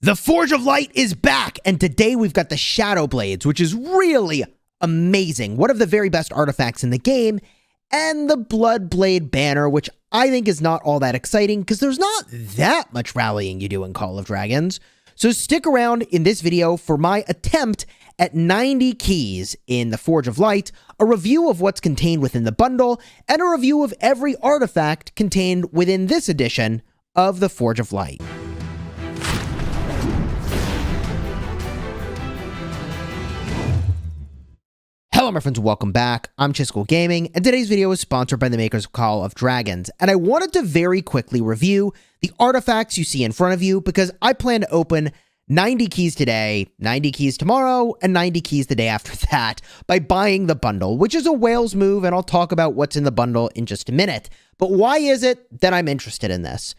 The Forge of Light is back, and today we've got the Shadowblades, which is really amazing. One of the very best artifacts in the game, and the Bloodblade Banner, which I think is not all that exciting because there's not that much rallying you do in Call of Dragons. So stick around in this video for my attempt at 90 keys in the Forge of Light, a review of what's contained within the bundle, and a review of every artifact contained within this edition of the Forge of Light. Hello my friends, welcome back. I'm Chisgule Gaming, and today's video is sponsored by the makers of Call of Dragons, and I wanted to very quickly review the artifacts you see in front of you because I plan to open 90 keys today, 90 keys tomorrow, and 90 keys the day after that by buying the bundle, which is a whales move, and I'll talk about what's in the bundle in just a minute. But why is it that I'm interested in this?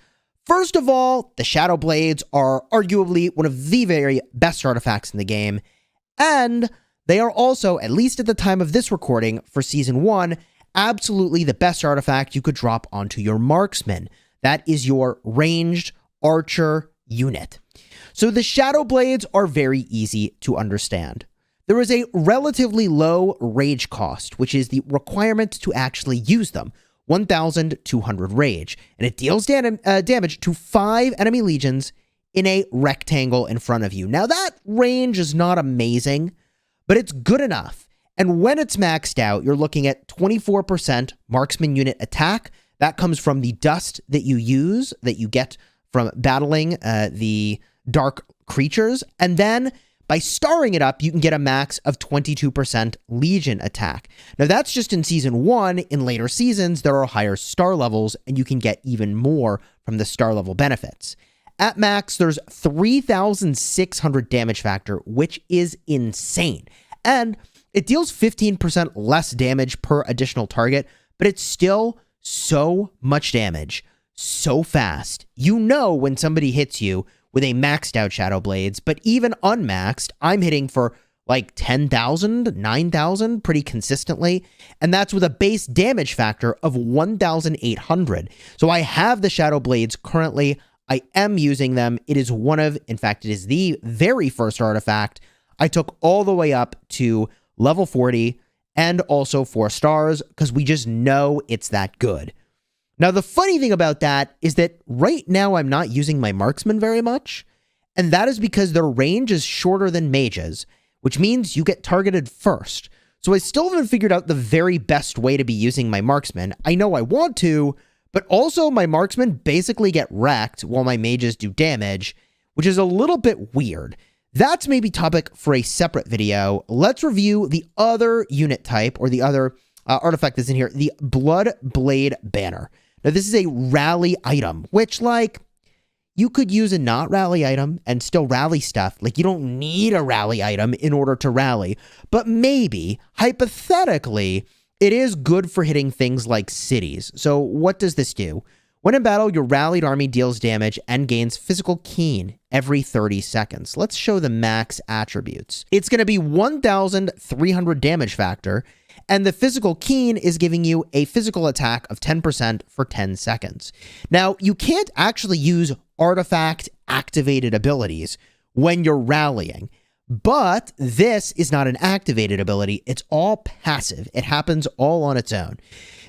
First of all, the Shadowblades are arguably one of the very best artifacts in the game, and they are also, at least at the time of this recording for Season 1, absolutely the best artifact you could drop onto your marksman. That is your ranged archer unit. So the Shadowblades are very easy to understand. There is a relatively low rage cost, which is the requirement to actually use them, 1,200 rage, and it deals damage to 5 enemy legions in a rectangle in front of you. Now that range is not amazing, but it's good enough. And when it's maxed out, you're looking at 24% marksman unit attack. That comes from the dust that you use, that you get from battling the dark creatures. And then by starring it up, you can get a max of 22% legion attack. Now that's just in Season 1. In later seasons, there are higher star levels, and you can get even more from the star level benefits. At max, there's 3,600 damage factor, which is insane. And it deals 15% less damage per additional target, but it's still so much damage, so fast. You know when somebody hits you with a maxed out Shadowblades, but even unmaxed, I'm hitting for like 10,000, 9,000 pretty consistently, and that's with a base damage factor of 1,800. So I have the Shadowblades currently. I am using them. It is in fact, it is the very first artifact I took all the way up to level 40 and also 4 stars because we just know it's that good. Now, the funny thing about that is that right now I'm not using my marksman very much, and that is because their range is shorter than mages, which means you get targeted first. So I still haven't figured out the very best way to be using my marksman. I know I want to, but also my marksmen basically get wrecked while my mages do damage, which is a little bit weird. That's maybe topic for a separate video. Let's review the other unit type, or the other artifact that's in here, the Bloodblade Banner. Now this is a rally item, which like, you could use a not rally item and still rally stuff. Like you don't need a rally item in order to rally, but maybe, hypothetically, it is good for hitting things like cities. So what does this do? When in battle, your rallied army deals damage and gains physical keen every 30 seconds. Let's show the max attributes. It's going to be 1,300 damage factor, and the physical keen is giving you a physical attack of 10% for 10 seconds. Now, you can't actually use artifact activated abilities when you're rallying. But this is not an activated ability. It's all passive. It happens all on its own.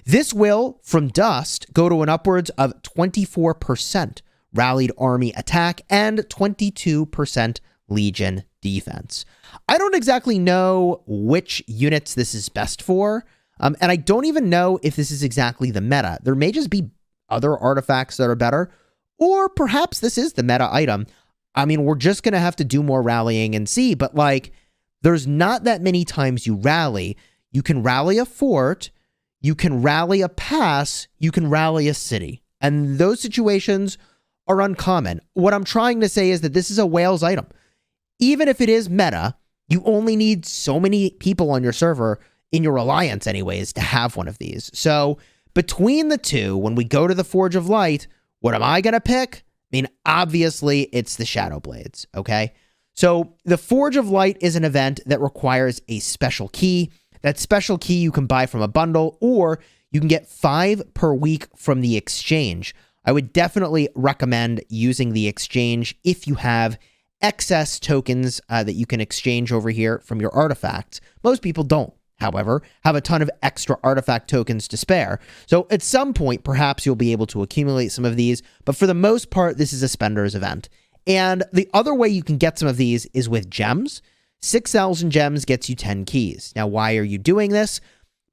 This will, from dust, go to an upwards of 24% rallied army attack and 22% legion defense. I don't exactly know which units this is best for, and I don't even know if this is exactly the meta. There may just be other artifacts that are better, or perhaps this is the meta item. I mean, we're just going to have to do more rallying and see, but like, there's not that many times you rally. You can rally a fort, you can rally a pass, you can rally a city, and those situations are uncommon. What I'm trying to say is that this is a whales item. Even if it is meta, you only need so many people on your server, in your alliance anyways, to have one of these. So between the two, when we go to the Forge of Light, what am I going to pick? I mean, obviously, it's the Shadowblades, okay? So the Forge of Light is an event that requires a special key. That special key you can buy from a bundle, or you can get 5 per week from the exchange. I would definitely recommend using the exchange if you have excess tokens that you can exchange over here from your artifacts. Most people don't, however, have a ton of extra artifact tokens to spare. So at some point, perhaps you'll be able to accumulate some of these, but for the most part, this is a spender's event. And the other way you can get some of these is with gems. 6,000 gems gets you 10 keys. Now, why are you doing this?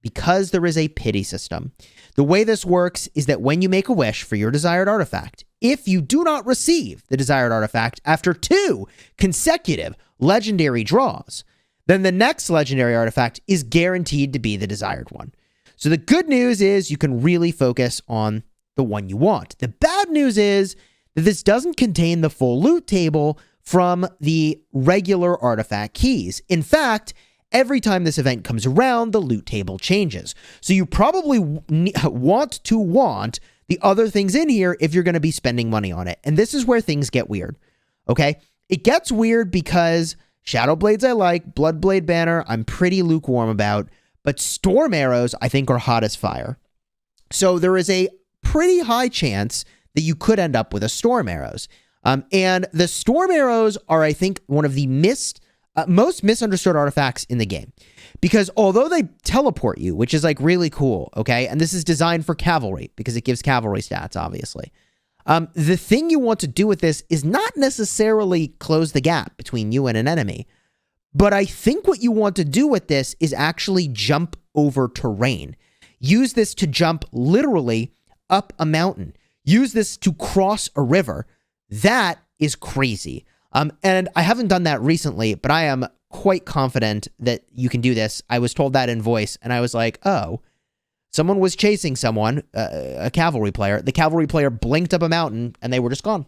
Because there is a pity system. The way this works is that when you make a wish for your desired artifact, if you do not receive the desired artifact after 2 consecutive legendary draws, then the next legendary artifact is guaranteed to be the desired one. So the good news is you can really focus on the one you want. The bad news is that this doesn't contain the full loot table from the regular artifact keys. In fact, every time this event comes around, the loot table changes. So you probably want the other things in here if you're going to be spending money on it. And this is where things get weird, okay? It gets weird because Shadowblades I like, Bloodblade Banner I'm pretty lukewarm about, but Storm Arrows I think are hot as fire. So there is a pretty high chance that you could end up with a Storm Arrows. And the Storm Arrows are, I think, one of the most misunderstood artifacts in the game. Because although they teleport you, which is like really cool, okay? And this is designed for cavalry because it gives cavalry stats, obviously. The thing you want to do with this is not necessarily close the gap between you and an enemy. But I think what you want to do with this is actually jump over terrain. Use this to jump literally up a mountain. Use this to cross a river. That is crazy. And I haven't done that recently, but I am quite confident that you can do this. I was told that in voice, and I was like, oh, someone was chasing someone, a cavalry player. The cavalry player blinked up a mountain, and they were just gone.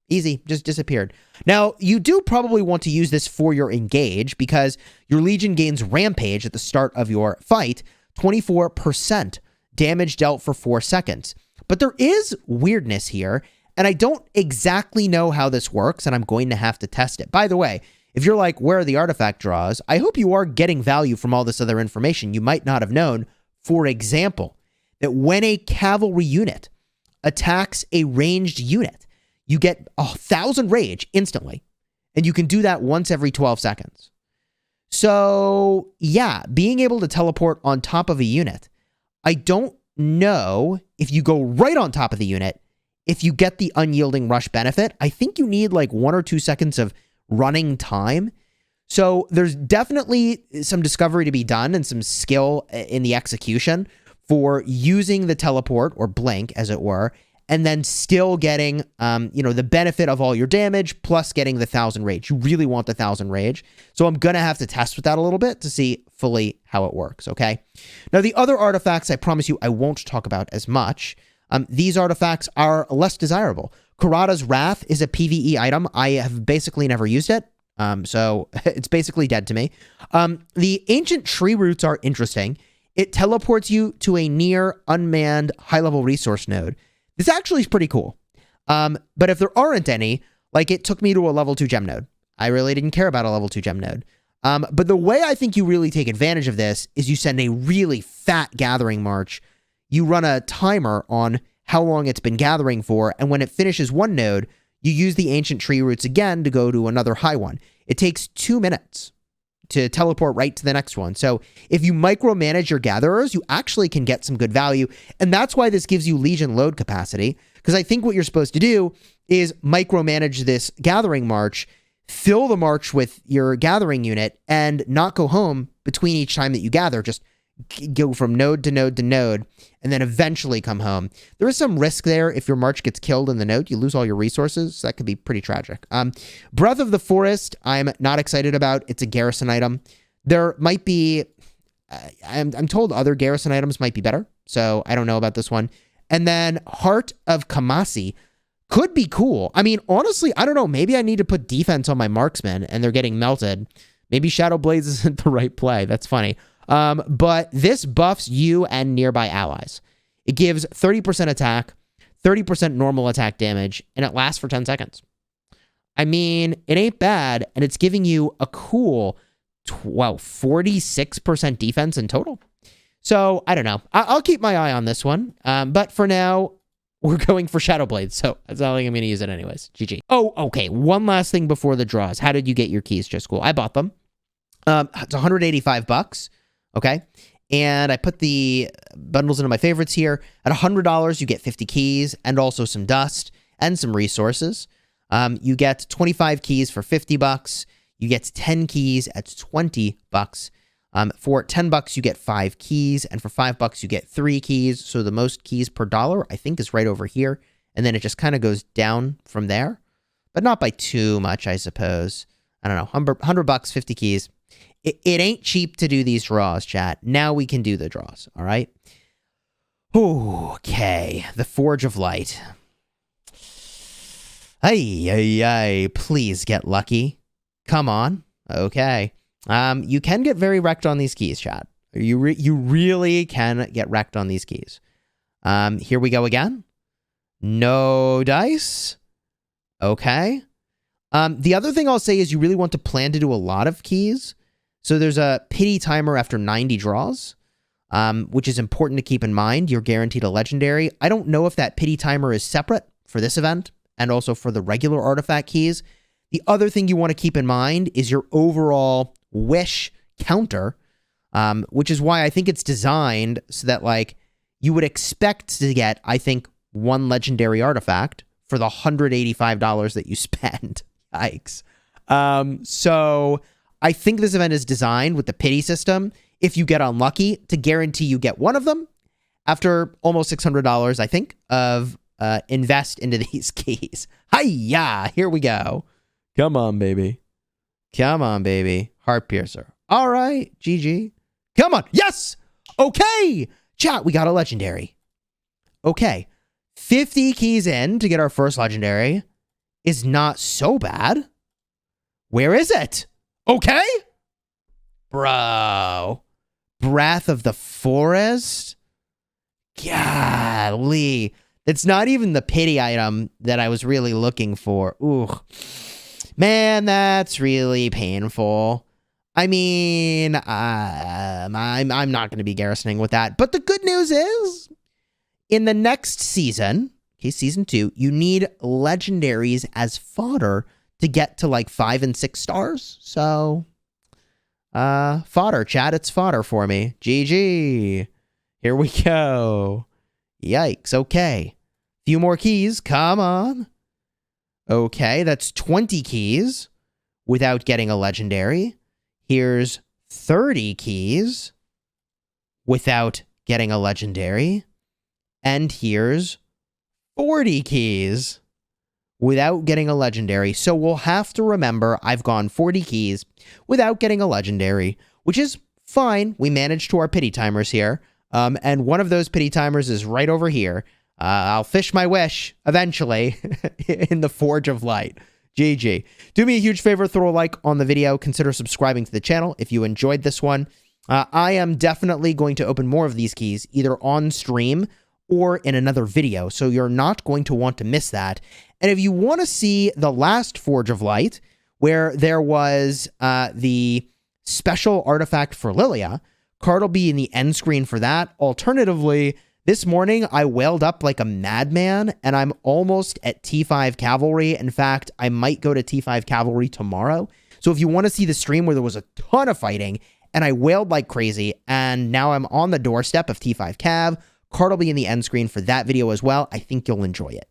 Easy, just disappeared. Now, you do probably want to use this for your engage, because your Legion gains Rampage at the start of your fight, 24% damage dealt for 4 seconds. But there is weirdness here, and I don't exactly know how this works, and I'm going to have to test it. By the way, if you're like, where are the artifact draws? I hope you are getting value from all this other information you might not have known. For example, that when a cavalry unit attacks a ranged unit, you get 1,000 rage instantly, and you can do that once every 12 seconds. So, yeah, being able to teleport on top of a unit, I don't know if you go right on top of the unit, if you get the unyielding rush benefit. I think you need like 1 or 2 seconds of running time. So there's definitely some discovery to be done and some skill in the execution for using the teleport or blink, as it were, and then still getting, the benefit of all your damage plus getting the 1,000 rage. You really want the 1,000 rage. So I'm going to have to test with that a little bit to see fully how it works, okay? Now, the other artifacts, I promise you, I won't talk about as much. These artifacts are less desirable. Karada's Wrath is a PvE item. I have basically never used it, so it's basically dead to me. The Ancient Tree Roots are interesting. It teleports you to a near unmanned high-level resource node. This actually is pretty cool. But if there aren't any, like it took me to a level 2 gem node. I really didn't care about a level 2 gem node. But the way I think you really take advantage of this is you send a really fat gathering march. You run a timer on how long it's been gathering for, and when it finishes one node, you use the Ancient Tree Roots again to go to another high one. It takes 2 minutes to teleport right to the next one. So if you micromanage your gatherers, you actually can get some good value, and that's why this gives you Legion load capacity, because I think what you're supposed to do is micromanage this gathering march, fill the march with your gathering unit, and not go home between each time that you gather. Just go from node to node to node, and then eventually come home. There is some risk there. If your march gets killed in the node, you lose all your resources. So that could be pretty tragic. Breath of the Forest, I'm not excited about. It's a garrison item. There might be, I'm told other garrison items might be better, so I don't know about this one. And then Heart of Kamasi could be cool. I mean, honestly, I don't know. Maybe I need to put defense on my marksmen, and they're getting melted. Maybe Shadowblades isn't the right play. That's funny. But this buffs you and nearby allies. It gives 30% attack, 30% normal attack damage, and it lasts for 10 seconds. I mean, it ain't bad, and it's giving you a cool, 46% defense in total. So, I don't know. I'll keep my eye on this one. But for now, we're going for Shadowblades, so that's not like I'm going to use it anyways. GG. Oh, okay. One last thing before the draws. How did you get your keys, Chisgule? I bought them. It's $185, okay? And I put the bundles into my favorites here. At $100, you get 50 keys and also some dust and some resources. You get 25 keys for $50. You get 10 keys at $20. For $10, you get 5 keys, and for $5, you get 3 keys. So the most keys per dollar, I think, is right over here. And then it just kind of goes down from there, but not by too much, I suppose. I don't know, $100, 50 keys. It ain't cheap to do these draws, chat. Now we can do the draws, all right? Okay, the Forge of Light. Ay, please get lucky. Come on. Okay. You can get very wrecked on these keys, chat. You really can get wrecked on these keys. Here we go again. No dice. Okay. The other thing I'll say is you really want to plan to do a lot of keys. So there's a pity timer after 90 draws, which is important to keep in mind. You're guaranteed a legendary. I don't know if that pity timer is separate for this event and also for the regular artifact keys. The other thing you want to keep in mind is your overall wish counter, which is why I think it's designed so that, like, you would expect to get, I think, 1 legendary artifact for the $185 that you spend. Yikes. So I think this event is designed with the pity system, if you get unlucky, to guarantee you get one of them after almost $600, I think, of invest into these keys. Hi-ya! Here we go. Come on, baby. Come on, baby. Heart piercer. All right, GG. Come on. Yes! Okay! Chat, we got a legendary. Okay. 50 keys in to get our first legendary is not so bad. Where is it? Okay? Bro. Breath of the Forest? Golly. It's not even the pity item that I was really looking for. Ooh. Man, that's really painful. I mean, I'm not going to be garrisoning with that. But the good news is, in the next season, okay, season 2, you need legendaries as fodder to get to like 5 and 6 stars. So, fodder, chat, it's fodder for me. GG. Here we go. Yikes. Okay. Few more keys. Come on. Okay, that's 20 keys without getting a legendary. Here's 30 keys without getting a legendary. And here's 40 keys without getting a legendary. So we'll have to remember I've gone 40 keys without getting a legendary, which is fine. We managed to our pity timers here. And one of those pity timers is right over here. I'll fish my wish eventually in the Forge of Light. GG. Do me a huge favor, throw a like on the video. Consider subscribing to the channel if you enjoyed this one. I am definitely going to open more of these keys, either on stream or in another video, so you're not going to want to miss that. And if you want to see the last Forge of Light, where there was the special artifact for Lilia, card will be in the end screen for that. Alternatively, this morning, I wailed up like a madman, and I'm almost at T5 Cavalry. In fact, I might go to T5 Cavalry tomorrow. So if you want to see the stream where there was a ton of fighting, and I wailed like crazy, and now I'm on the doorstep of T5 Cav, card will be in the end screen for that video as well. I think you'll enjoy it.